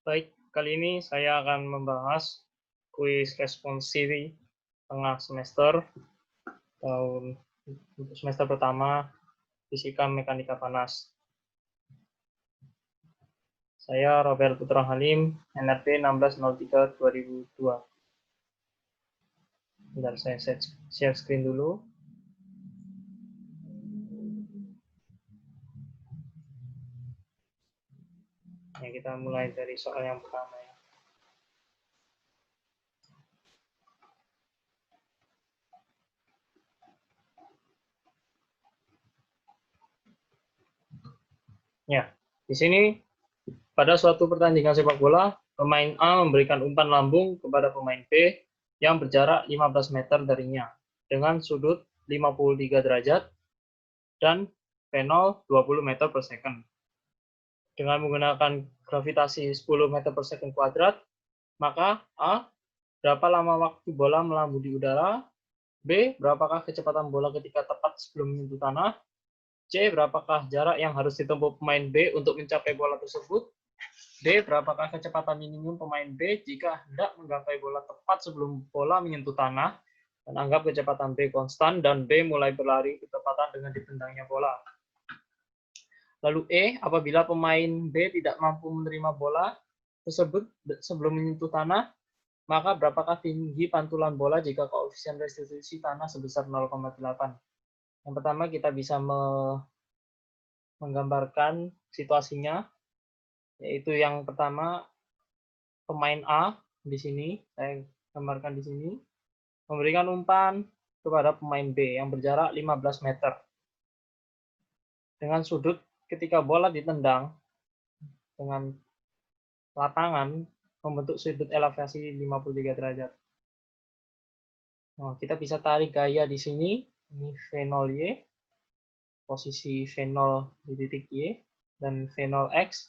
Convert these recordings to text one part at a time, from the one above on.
Baik, kali ini saya akan membahas kuis responsi tengah semester tahun untuk semester pertama Fisika Mekanika Panas. Saya Robert Putra Halim, NRP 1603/2002. Bentar, saya share screen dulu. Ya, kita mulai dari soal yang pertama ya. Ya, di sini pada suatu pertandingan sepak bola, pemain A memberikan umpan lambung kepada pemain B yang berjarak 15 meter darinya dengan sudut 53 derajat dan V0 20 meter per second. Dengan menggunakan gravitasi 10 meter per second kuadrat, maka A, berapa lama waktu bola melambung di udara? B, berapakah kecepatan bola ketika tepat sebelum menyentuh tanah? C, berapakah jarak yang harus ditempuh pemain B untuk mencapai bola tersebut? D, berapakah kecepatan minimum pemain B jika hendak menggapai bola tepat sebelum bola menyentuh tanah? Dan anggap kecepatan B konstan dan B mulai berlari ketepatan dengan ditendangnya bola. Lalu E, apabila pemain B tidak mampu menerima bola tersebut sebelum menyentuh tanah, maka berapakah tinggi pantulan bola jika koefisien restitusi tanah sebesar 0,8? Yang pertama kita bisa menggambarkan situasinya, yaitu yang pertama pemain A di sini, saya gambarkan di sini, memberikan umpan kepada pemain B yang berjarak 15 meter. Dengan sudut ketika bola ditendang dengan lapangan membentuk sudut elevasi 53 derajat. Nah, kita bisa tarik gaya di sini, ini V0Y, posisi V0 di titik Y, dan V0X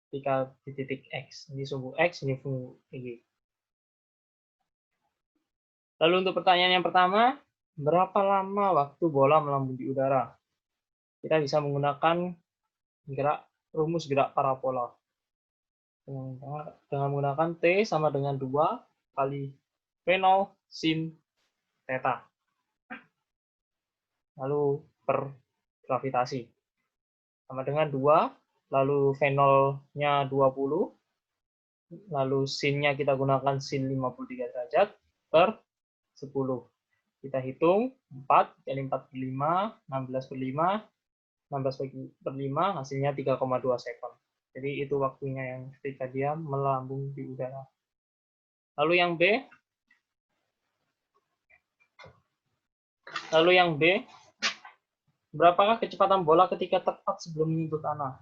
ketika di titik X. Ini sumbu X, ini sumbu Y. Lalu untuk pertanyaan yang pertama, berapa lama waktu bola melambung di udara? Kita bisa menggunakan rumus gerak parabola. Dengan menggunakan T sama dengan 2 kali V0 sin theta. Lalu per gravitasi. Sama dengan 2, lalu V0-nya 20, lalu sin-nya kita gunakan sin 53 derajat per 10. Kita hitung 4 kali 4 per 5, 16 per 5, 16 per 5, hasilnya 3,2 sekon. Jadi itu waktunya yang ketika dia melambung di udara. Lalu yang B, berapakah kecepatan bola ketika tepat sebelum menyentuh tanah?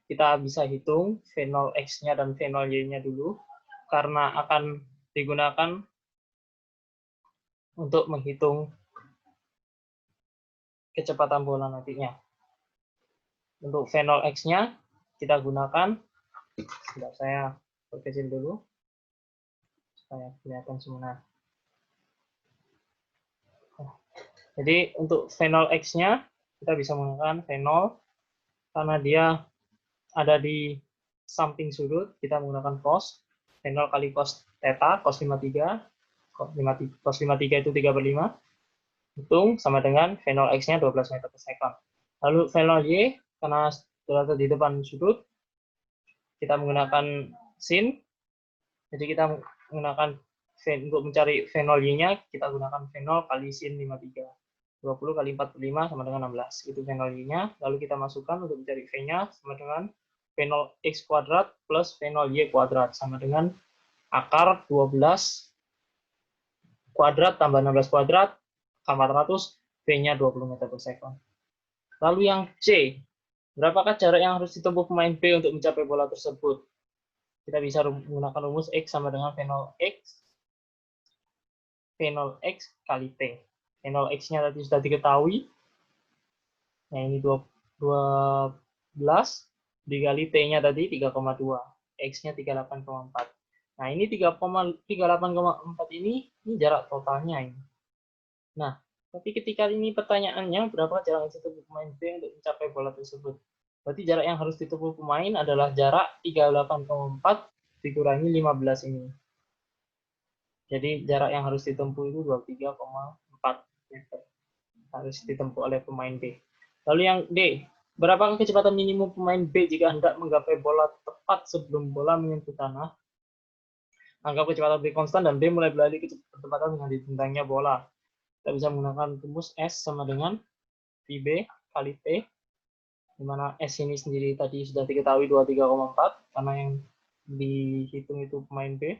Kita bisa hitung V0X-nya dan V0Y-nya dulu, karena akan digunakan untuk menghitung kecepatan bola nantinya. Untuk V0X-nya kita gunakan, saya perkecil dulu supaya kelihatan semua. Jadi untuk V0X-nya kita bisa menggunakan V0 karena dia ada di samping sudut, kita menggunakan cos, V0 kali cos theta, cos 53, cos 53 itu 3 per 5, hitung sama dengan V0X-nya 12 meter per second. Lalu V0Y, karena berada di depan sudut, kita menggunakan sin, jadi kita menggunakan untuk mencari V0Y-nya, kita gunakan V0 kali sin 53. 20 kali 4 per 5 sama dengan 16. Itu V0Y-nya. Lalu kita masukkan untuk mencari V-nya sama dengan V0X kuadrat plus V0Y kuadrat sama dengan akar 12 kuadrat tambah 16 kuadrat 400, V-nya 20 meter per second. Lalu yang C, berapakah jarak yang harus ditempuh pemain B untuk mencapai bola tersebut? Kita bisa menggunakan rumus X sama dengan V0X kali T. V0X-nya tadi sudah diketahui. Nah, ini 12 dikali T-nya tadi 3,2. X-nya 38,4. Nah, ini 38,4 ini jarak totalnya ini. Nah, tapi ketika ini pertanyaannya berapa jarak yang ditempuh pemain B untuk mencapai bola tersebut? Berarti jarak yang harus ditempuh pemain adalah jarak 38,4 dikurangi 15 ini. Jadi jarak yang harus ditempuh itu 23,4 meter. Harus ditempuh oleh pemain B. Lalu yang D, berapakah kecepatan minimum pemain B jika hendak menggapai bola tepat sebelum bola menyentuh tanah? Anggap kecepatan B konstan dan B mulai beralih ke kecepatan dengan ditendangnya bola. Kita bisa menggunakan rumus S sama dengan VB kali T, di mana S ini sendiri tadi sudah diketahui 23,4, karena yang dihitung itu pemain B,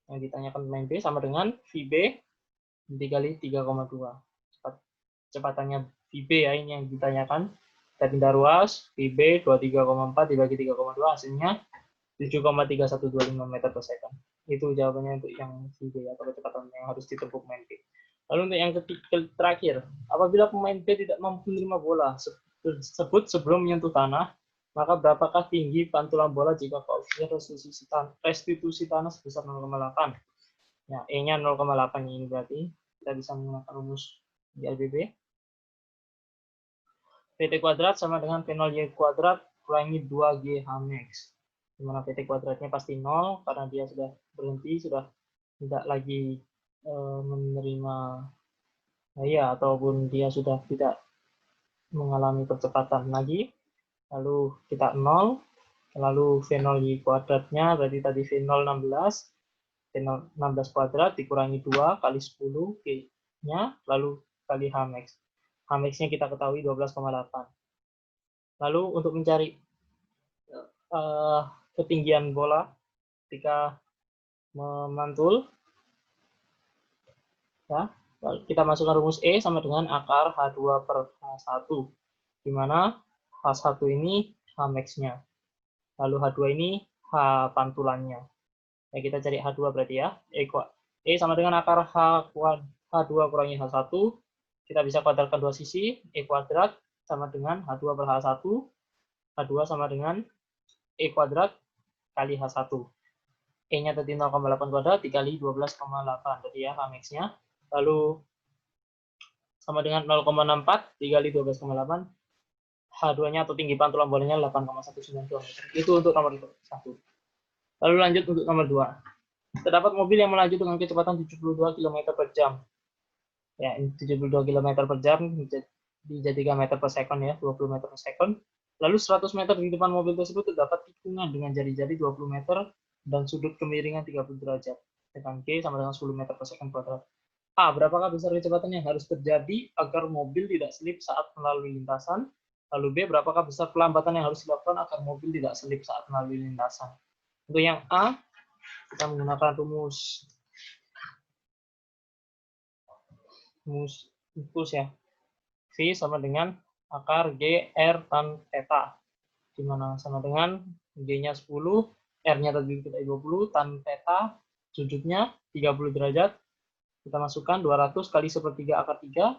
yang ditanyakan pemain B, sama dengan VB dikali 3,2. Kecepatannya VB ya, ini yang ditanyakan. Kita pindah ruas, VB 23,4 dibagi 3,2, hasilnya 7,3125 meter per second. Itu jawabannya untuk yang VB atau kecepatan yang harus ditempuh pemain B. Lalu untuk yang terakhir, apabila pemain B tidak mampu menerima bola tersebut sebelum menyentuh tanah, maka berapakah tinggi pantulan bola jika koefisien restitusi tanah sebesar 0,8? Ya, E-nya 0,8 ini berarti kita bisa menggunakan rumus di LBB. PT kuadrat sama dengan P0Y kuadrat kurangi 2G Hmax. Di mana PT kuadratnya pasti 0 karena dia sudah berhenti, sudah tidak lagi menerima ya, ataupun dia sudah tidak mengalami percepatan lagi. Lalu kita 0, lalu V0Y kuadratnya berarti tadi V0 16, V0 16 kuadrat dikurangi 2 kali 10 G-nya, lalu kali Hmax. Hmax-nya kita ketahui 12,8. Lalu untuk mencari ketinggian bola ketika memantul, ya, kita masukkan rumus E sama dengan akar H2 per H1, di mana H1 ini Hmax-nya, lalu H2 ini H pantulannya. Ya, kita cari H2 berarti ya, E sama dengan akar H2 kurangi H1, kita bisa kuadratkan dua sisi, E kuadrat sama dengan H2 per H1, H2 sama dengan E kuadrat kali H1. E-nya tadi 0,8 kuadrat dikali 12,8 tadi ya Hmax-nya. Lalu sama dengan 0,64 dikali 12,8. H2-nya atau tinggi pantulan bolanya 8,192 meter. Itu untuk nomor 1. Lalu lanjut untuk nomor 2. Terdapat mobil yang melaju dengan kecepatan 72 km per jam. Ya, 72 km per jam dijadikan meter per second ya, 20 meter per second. Lalu 100 meter di depan mobil tersebut terdapat tikungan dengan jari-jari 20 meter dan sudut kemiringan 30 derajat. Dengan G sama dengan 10 meter per second kuadrat. A, berapakah besar kecepatan yang harus terjadi agar mobil tidak selip saat melalui lintasan? Lalu B, berapakah besar pelambatan yang harus dilakukan agar mobil tidak selip saat melalui lintasan? Untuk yang A, kita menggunakan rumus ya. V sama dengan akar G R tan theta, di mana sama dengan G-nya 10, R-nya tadi kita 20, tan theta sudutnya 30 derajat. Kita masukkan 200 kali 1/3 akar 3,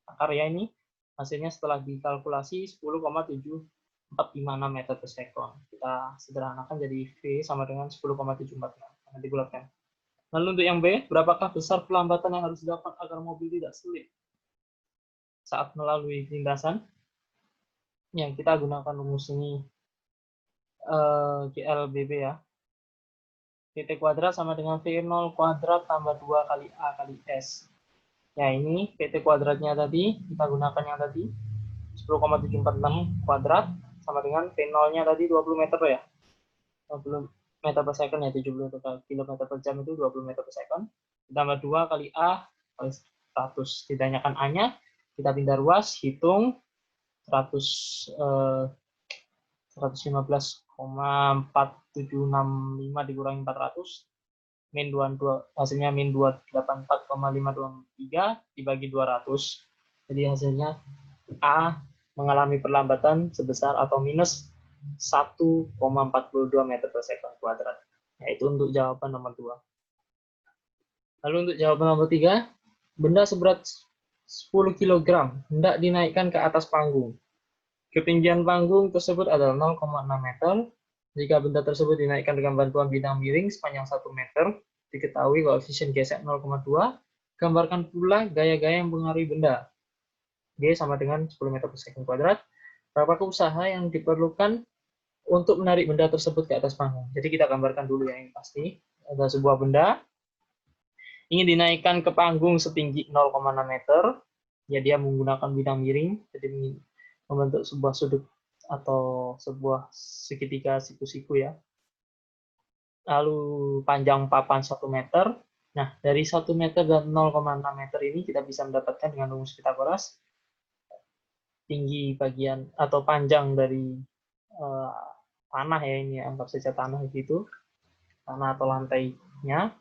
akar ya ini, hasilnya setelah dikalkulasi 10,7456 meter per second. Kita sederhanakan jadi V sama dengan 10,746. Nanti bulatkan. Lalu untuk yang B, berapakah besar pelambatan yang harus dilakukan agar mobil tidak selip saat melalui lintasan? Yang kita gunakan rumus ini GLBB ya. PT kuadrat sama dengan V0 kuadrat tambah 2 kali A kali S. Ya, ini PT kuadratnya tadi, kita gunakan yang tadi, 10,746 kuadrat, sama dengan V0-nya tadi 20 meter ya. 20 meter per second ya, 70 km per jam itu 20 meter per second. Ditambah 2 kali A kali 100. Ditanyakan A-nya, kita pindah ruas, hitung 115,4765 dikurangi 400, min 22, hasilnya min 284,523 dibagi 200. Jadi hasilnya A mengalami perlambatan sebesar atau minus 1,42 meter per second kuadrat. Yaitu untuk jawaban nomor 2. Lalu untuk jawaban nomor 3, benda seberat 10 kg hendak dinaikkan ke atas panggung. Ketinggian panggung tersebut adalah 0,6 meter. Jika benda tersebut dinaikkan dengan bantuan bidang miring sepanjang 1 meter, diketahui koefisien gesek 0,2. Gambarkan pula gaya-gaya yang mempengaruhi benda. G sama dengan 10 meter per second kuadrat. berapakah usaha yang diperlukan untuk menarik benda tersebut ke atas panggung. Jadi kita gambarkan dulu ya, yang pasti. Ada sebuah benda, ingin dinaikkan ke panggung setinggi 0,6 meter, ya dia menggunakan bidang miring, jadi membentuk sebuah sudut atau sebuah segitiga siku-siku ya. Lalu panjang papan 1 meter. Nah, dari 1 meter dan 0,6 meter ini kita bisa mendapatkan dengan rumus Pythagoras tinggi bagian atau panjang dari tanah ya, ini anggap saja tanah gitu, tanah atau lantainya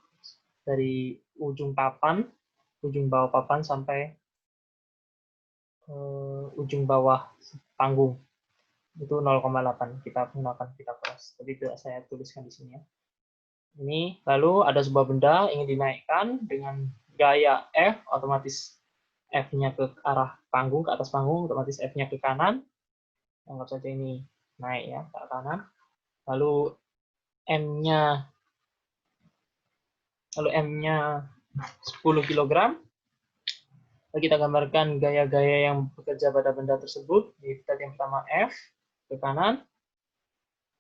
dari ujung bawah papan sampai ujung bawah panggung itu 0,8. Kita gunakan Pythagoras. Jadi tidak saya tuliskan di sini ya. Ini lalu ada sebuah benda ingin dinaikkan dengan gaya F, otomatis F-nya ke arah panggung, ke atas panggung, otomatis F-nya ke kanan. Anggap saja ini naik ya, ke kanan. Lalu M-nya 10 kg. Kita gambarkan gaya-gaya yang bekerja pada benda tersebut. Jadi tadi yang pertama F ke kanan,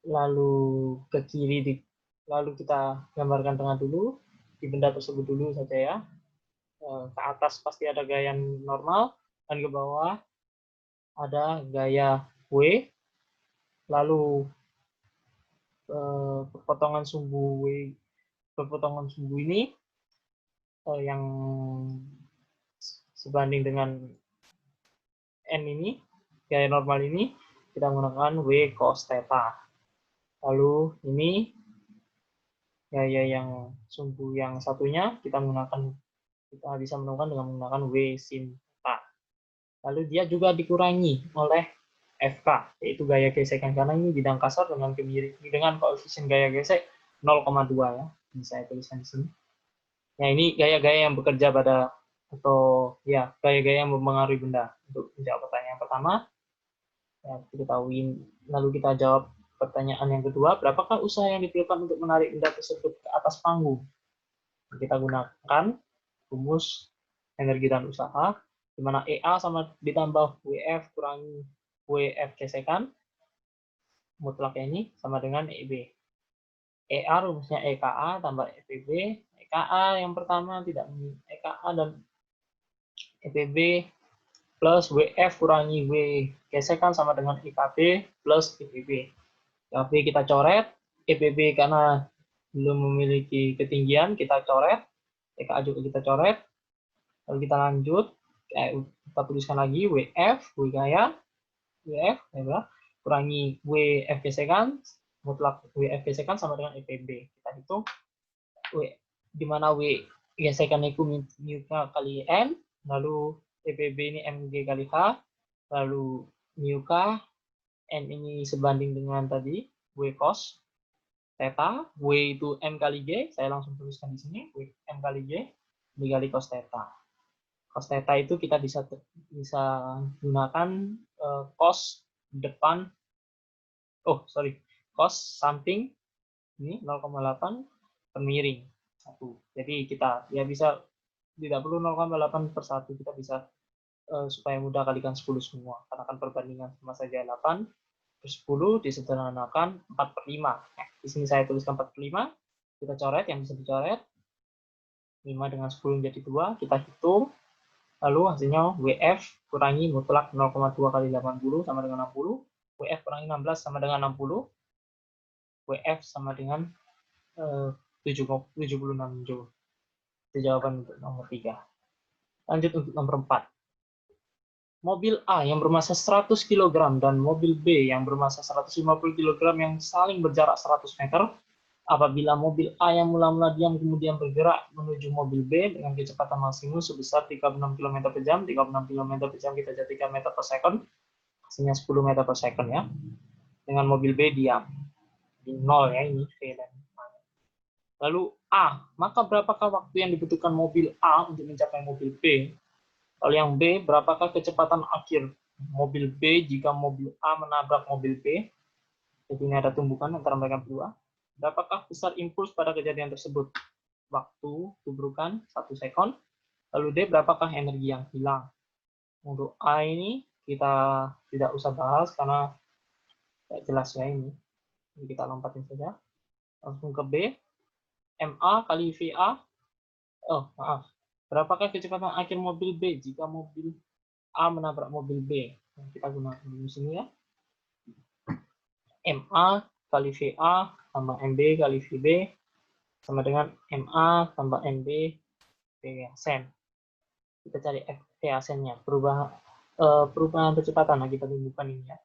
lalu ke kiri, lalu kita gambarkan tengah dulu di benda tersebut dulu saja ya. Ke atas pasti ada gaya normal, dan ke bawah ada gaya W, lalu perpotongan sumbu ini yang sebanding dengan N ini, gaya normal ini, kita menggunakan W cos theta. Lalu ini gaya yang sumbu yang satunya kita bisa menemukan dengan menggunakan W sin theta. Lalu dia juga dikurangi oleh FK, yaitu gaya gesekan, karena ini bidang kasar dengan koefisien gaya gesek 0,2 ya. Ini saya tuliskan di sini. Nah, ini gaya-gaya yang bekerja pada atau ya gaya-gaya yang mempengaruhi benda. Untuk menjawab pertanyaan pertama, ya, kita ketahui. Lalu kita jawab pertanyaan yang kedua, berapakah usaha yang diperlukan untuk menarik benda tersebut ke atas panggung? Kita gunakan rumus energi dan usaha, di mana EA sama ditambah WF kurangi WF gesekan, mutlaknya ini sama dengan EB. EA rumusnya EKA tambah EPB. EKA yang pertama tidak EKA dan EPB plus WF kurangi W gesekan sama dengan EKB plus EPB. EKB kita coret, EPB karena belum memiliki ketinggian kita coret, EKA juga kita coret. Lalu kita lanjut, kita tuliskan lagi WF, W gaya, WF, ya, kurangi WF gesekan, mutlak WF gesekan sama dengan EPB. Kita hitung, di mana W gesekan itu mu kali N, lalu EPB ini mg kali H, lalu mu k, N ini sebanding dengan tadi, W cos theta, W itu M kali G, saya langsung tuliskan di sini, W M kali G, dikali cos theta. Cos theta itu kita bisa gunakan cos depan, cos samping, ini 0,8 per miring. 1. Jadi kita ya bisa, tidak perlu 0,8/1, kita bisa supaya mudah kalikan 10 semua, karena kan perbandingan sama saja 8/10 disederhanakan 4/5. Nah, di sini saya tuliskan 4/5, kita coret yang bisa dicoret, 5 dengan 10 menjadi 2, kita hitung, lalu hasilnya WF kurangi mutlak 0,2 kali 80 sama dengan 60, WF kurangi 16 sama dengan 60, WF sama dengan 76 Joule. Itu jawaban untuk nomor 3. Lanjut untuk nomor 4. Mobil A yang bermassa 100 kg dan mobil B yang bermassa 150 kg yang saling berjarak 100 meter, apabila mobil A yang mula-mula diam kemudian bergerak menuju mobil B dengan kecepatan maksimum sebesar 36 km per jam, 36 km per jam kita jadikan meter per second, hasilnya 10 meter per second ya. Dengan mobil B diam. Di 0 ya ini. Lalu A, maka berapakah waktu yang dibutuhkan mobil A untuk mencapai mobil B? Lalu yang B, berapakah kecepatan akhir mobil B jika mobil A menabrak mobil B? Jadi ini ada tumbukan antara mereka berdua. Berapakah besar impuls pada kejadian tersebut? Waktu tubrukan 1 sekon. Lalu D, berapakah energi yang hilang? Untuk A ini kita tidak usah bahas karena tidak jelas ya ini. Jadi kita lompatin saja. Langsung ke B. MA kali VA. Oh, maaf. Berapakah kecepatan akhir mobil B jika mobil A menabrak mobil B? Nah, kita gunakan di sini ya. MA kali VA tambah MB kali VB sama dengan MA tambah MB Sen. Kita cari FA Sen-nya. Perubahan kecepatan. Nah, kita tunjukkan ini ya.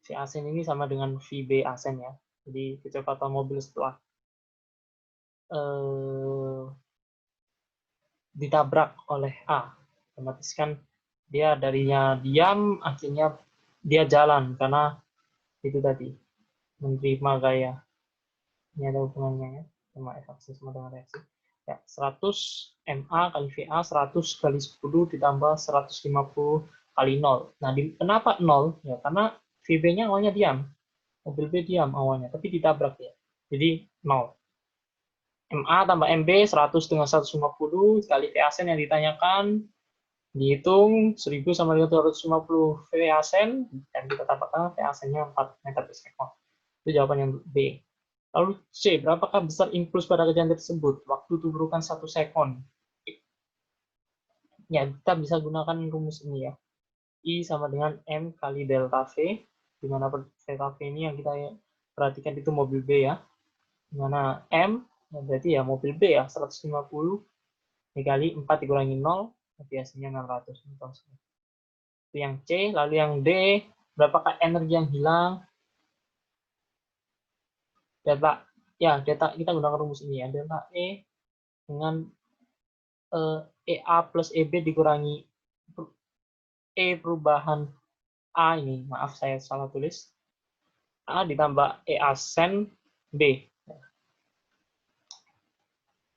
V Asen ini sama dengan VB Asen ya. Jadi kecepatan mobil setelah ditabrak oleh A, otomatis kan dia darinya diam, akhirnya dia jalan karena itu tadi menerima gaya. Ini ada hubungannya ya sama F aksis sama dengan reaksi. Ya, 100 MA kali VA 100 kali 10 ditambah 150 kali 0. Nah, kenapa 0? Ya, karena VB-nya awalnya diam. Mobil B diam awalnya, tapi ditabrak ya. Jadi 0. MA tambah MB 100 dengan 150 kali VA Sen yang ditanyakan. Dihitung 1000 sama dengan 250 VA Sen, dan kita dapatkan VA Sen-nya 4 meter per sekon. Itu jawaban yang B. Lalu C, berapakah besar impuls pada kejadian tersebut? Waktu tuburukan 1 sekon. Ya, kita bisa gunakan rumus ini ya. I sama dengan M kali delta V, di mana delta V ini yang kita perhatikan itu mobil B ya. Di mana M, berarti ya mobil B ya, 150 dikali 4 dikurangi 0, biasanya 600. Itu yang C, lalu yang D, berapakah energi yang hilang? Delta, ya delta kita gunakan rumus ini ya, delta E dengan EA plus EB dikurangi E perubahan A ini, maaf saya salah tulis, A ditambah EA sen B.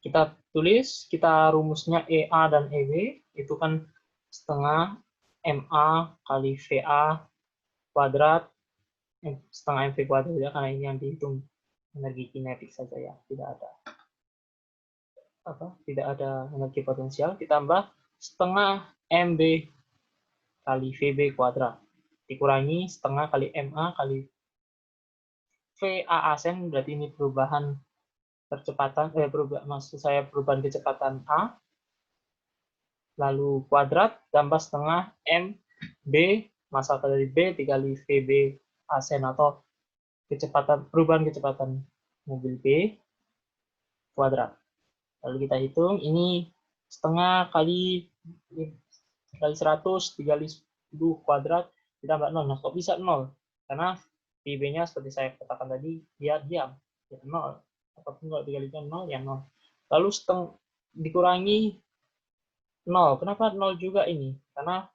Kita tulis, kita rumusnya EA dan EB, itu kan setengah MA kali VA kuadrat, setengah MV kuadrat ya, karena ini yang dihitung energi kinetik saja ya, tidak ada energi potensial, ditambah setengah MB kali VB kuadrat dikurangi setengah kali MA kali VA Sen, berarti ini perubahan kecepatan perubahan kecepatan A, lalu kuadrat tambah setengah MB massa kali B dikali VB Asen, atau perubahan kecepatan mobil B kuadrat. Lalu kita hitung, ini setengah kali 100 dikali 10 kuadrat ditambah 0. Nah, kok bisa 0? Karena VB-nya seperti saya katakan tadi, dia diam. Ya 0. Apapun kalau dikalikan 0, ya 0. Lalu dikurangi 0. Kenapa 0 juga ini? Karena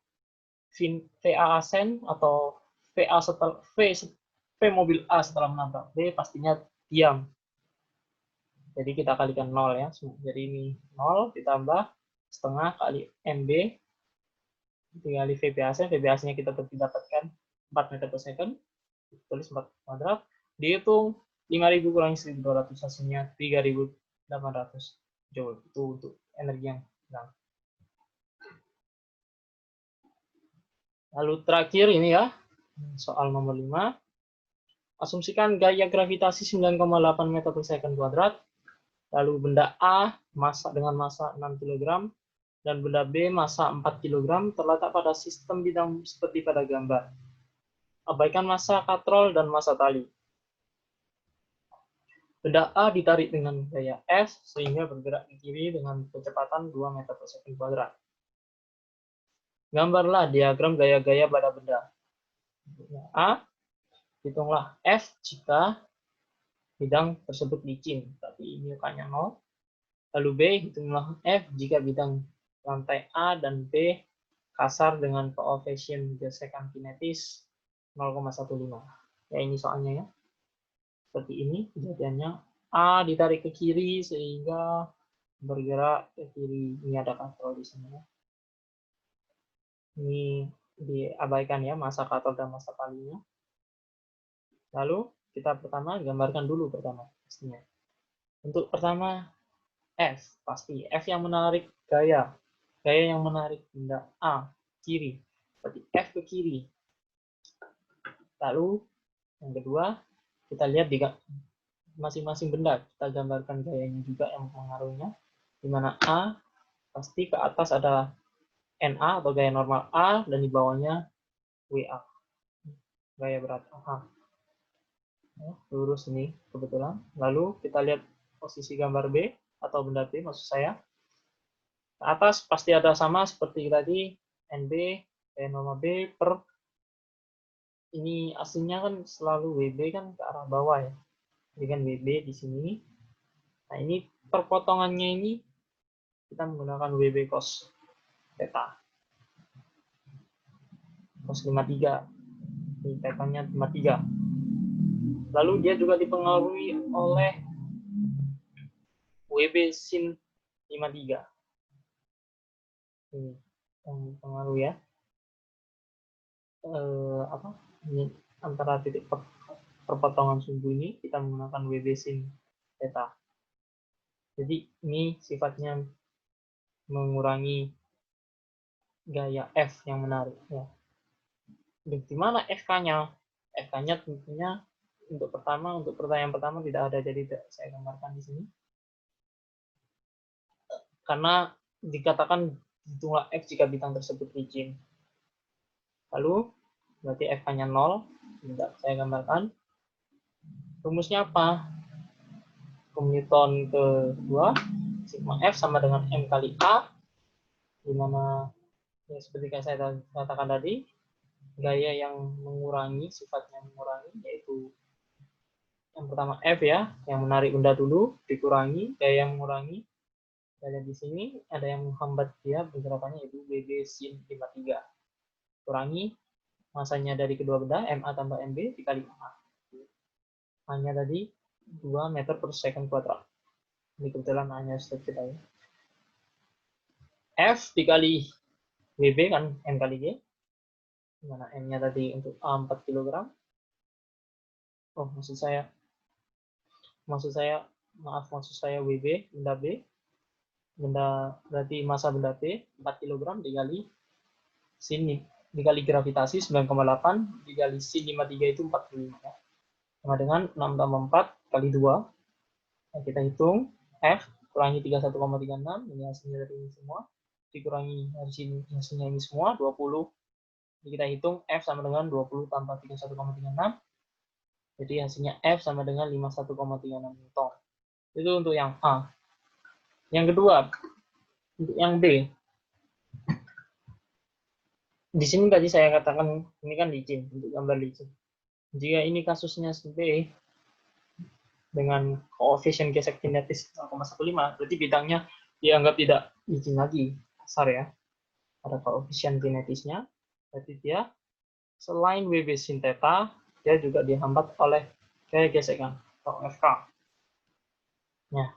VA Asen atau VA setelah V mobil A setelah menabrak B pastinya diam. Jadi kita kalikan 0 ya. Jadi ini 0 ditambah setengah kali MB dikali VB Asen. VB Asen-nya kita dapatkan 4 meter per second. Tulis 4 kuadrat. Dihitung 5.000 kurangi 1.200, hasilnya 3.800 joule. Itu untuk energi yang hilang. Lalu terakhir ini ya, soal nomor 5. Asumsikan gaya gravitasi 9,8 meter per second kuadrat. Lalu benda A dengan massa 6 kg dan benda B massa 4 kg terletak pada sistem bidang seperti pada gambar. Abaikan massa katrol dan massa tali. Benda A ditarik dengan gaya F sehingga bergerak ke kiri dengan kecepatan 2 meter per second kuadrat. Gambarlah diagram gaya-gaya pada benda. A, hitunglah F jika bidang tersebut licin, tapi ini mukanya 0. Lalu B, hitunglah F jika bidang lantai A dan B kasar dengan koefisien gesekan kinetis 0,15. Ya ini soalnya ya. Seperti ini kejadiannya. A ditarik ke kiri sehingga bergerak ke kiri. Ini ada katrol di sini. Ini diabaikan ya massa katrol dan massa talinya. Lalu kita pertama gambarkan dulu pertama pastinya. Untuk pertama F, pasti F yang menarik gaya yang menarik benda A kiri. berarti F ke kiri. Lalu yang kedua, kita lihat di masing-masing benda, kita gambarkan gayanya juga yang mengaruhinya, di mana A pasti ke atas ada NA atau gaya normal A, dan di bawahnya WA, gaya berat A. Lurus ini kebetulan. Lalu kita lihat posisi gambar B atau benda B maksud saya. Ke atas pasti ada sama seperti tadi, NB, gaya normal B per, ini aslinya kan selalu WB kan ke arah bawah ya. Jadi kan WB di sini. Nah ini perpotongannya ini kita menggunakan WB cos theta. Cos 53. Ini theta-nya 53. Lalu dia juga dipengaruhi oleh WB sin 53. Ini yang pengaruh ya. Ini antara titik perpotongan sumbu ini kita menggunakan WB sin theta. Jadi ini sifatnya mengurangi gaya F yang menarik ya. Di mana FK-nya? FK-nya tentunya untuk pertanyaan pertama tidak ada, jadi tidak saya gambarkan di sini. Karena dikatakan hitunglah F jika bintang tersebut licin. Lalu berarti FK-nya 0, tidak saya gambarkan. Rumusnya apa? Newton kedua, sigma F sama dengan M kali A, di mana ya, seperti yang saya katakan tadi, gaya yang mengurangi, sifatnya mengurangi, yaitu yang pertama F ya, yang menarik benda dulu, dikurangi, gaya yang mengurangi. Dan di sini ada yang menghambat dia pergerakannya, yaitu WB sin 53. Kurangi masanya dari kedua benda, MA tambah MB dikali A. A-nya tadi 2 meter per second kuadrat. Ini kebetulan A-nya sudah kita ya. F dikali WB kan M kali G. Mana M-nya tadi untuk A 4 kg. Oh, maksud saya WB, benda B. Benda berarti massa benda P 4 kg dikali sin dikali gravitasi 9,8 dikali sin 53 itu 45 ya. Sama dengan 6 tambah 4 kali 2. Nah, kita hitung F kurangi 31,36, ini hasilnya dari ini semua, dikurangi hasilnya ini semua 20. Jadi kita hitung F sama dengan 20 tambah 31,36. Jadi hasilnya F sama dengan 51,36 Newton. Itu untuk yang A. Yang kedua, untuk yang B. Di sini tadi saya katakan ini kan licin, untuk gambar licin. Jika ini kasusnya B dengan koefisien gesek kinetis 0,15, berarti bidangnya dianggap tidak licin lagi, kasar ya. Ada koefisien kinetisnya, berarti dia selain WB sin theta, dia juga dihambat oleh gaya gesekan atau FK. Ya.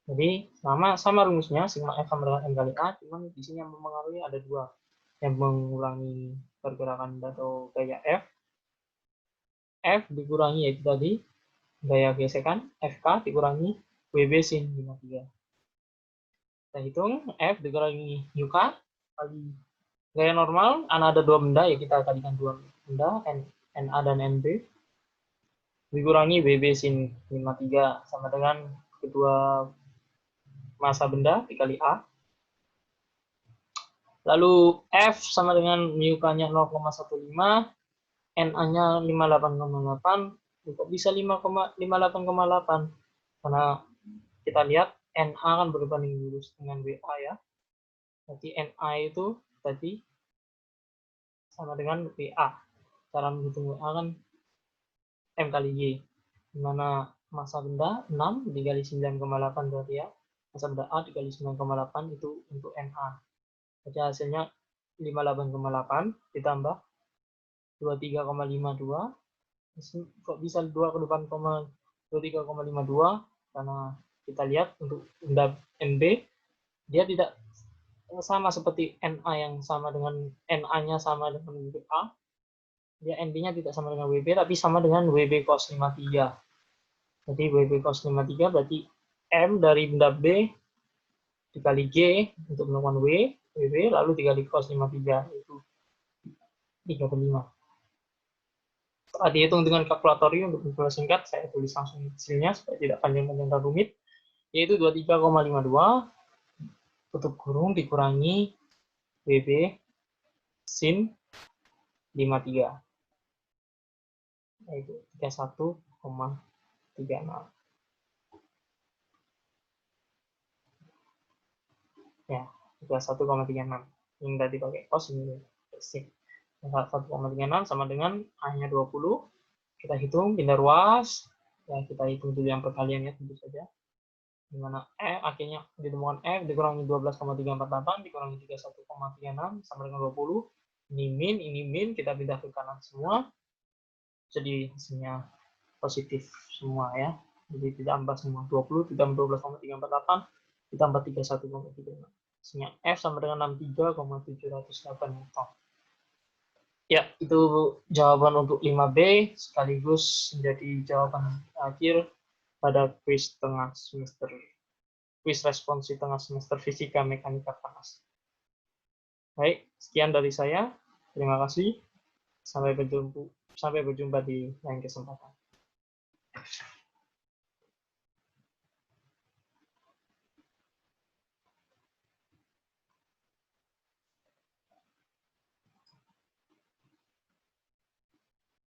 Jadi sama rumusnya sigma F sama dengan M kali A, cuman di sini yang mempengaruhi ada dua, yang mengurangi pergerakan atau gaya F. F dikurangi yaitu tadi gaya gesekan, FK dikurangi WB sin 53. Kita hitung F dikurangi UK kali gaya normal, ada dua benda ya, kita kalikan dua benda, NA dan NB, dikurangi WB sin 53 sama dengan kedua massa benda dikali A. Lalu F sama dengan μK-nya 0,15, NA-nya 58,8. Kok bisa 58,8? Karena kita lihat NA kan berbanding lurus dengan WA ya. Berarti NA itu tadi sama dengan WA. Cara menghitung WA kan M kali Y. Dimana massa benda 6 dikali 9,8 berarti ya. Massa benda A dikali 9,8 itu untuk NA. Jadi hasilnya 58,8 ditambah 23,52. Kok bisa 2 ke depan 23,52? Karena kita lihat untuk benda MB dia tidak sama seperti NA yang sama dengan NA-nya sama dengan WA. Dia NB-nya tidak sama dengan WB tapi sama dengan WB cos 53. Jadi WB cos 53 berarti M dari benda B dikali G untuk melakukan WB lalu dikali cos 53 itu 3/5. Setelah dihitung dengan kalkulator untuk formula singkat, saya tulis langsung hasilnya supaya tidak panjang-panjang dan rumit, yaitu 23,52 tutup kurung dikurangi BB sin 53, yaitu 31,36. Ya, 31,36. Ini tadi pakai cos, ini sin. 1,36 sama dengan A-nya 20. Kita hitung pindah ruas. Ya, kita hitung dulu yang perkalian ya, tentu saja. Dimana akhirnya ditemukan F dikurangi 12,348 dikurangi 31,36 sama dengan 20. Ini min, kita pindah ke kanan semua. Jadi hasilnya positif semua ya. Jadi ditambah semua 20 ditambah 12,348 ditambah 31,36. Hasilnya F sama dengan 63,708 Newton. Ya, itu jawaban untuk 5B sekaligus menjadi jawaban akhir pada kuis tengah semester, kuis responsi tengah semester fisika mekanika panas. Baik, sekian dari saya. Terima kasih. Sampai berjumpa di lain kesempatan.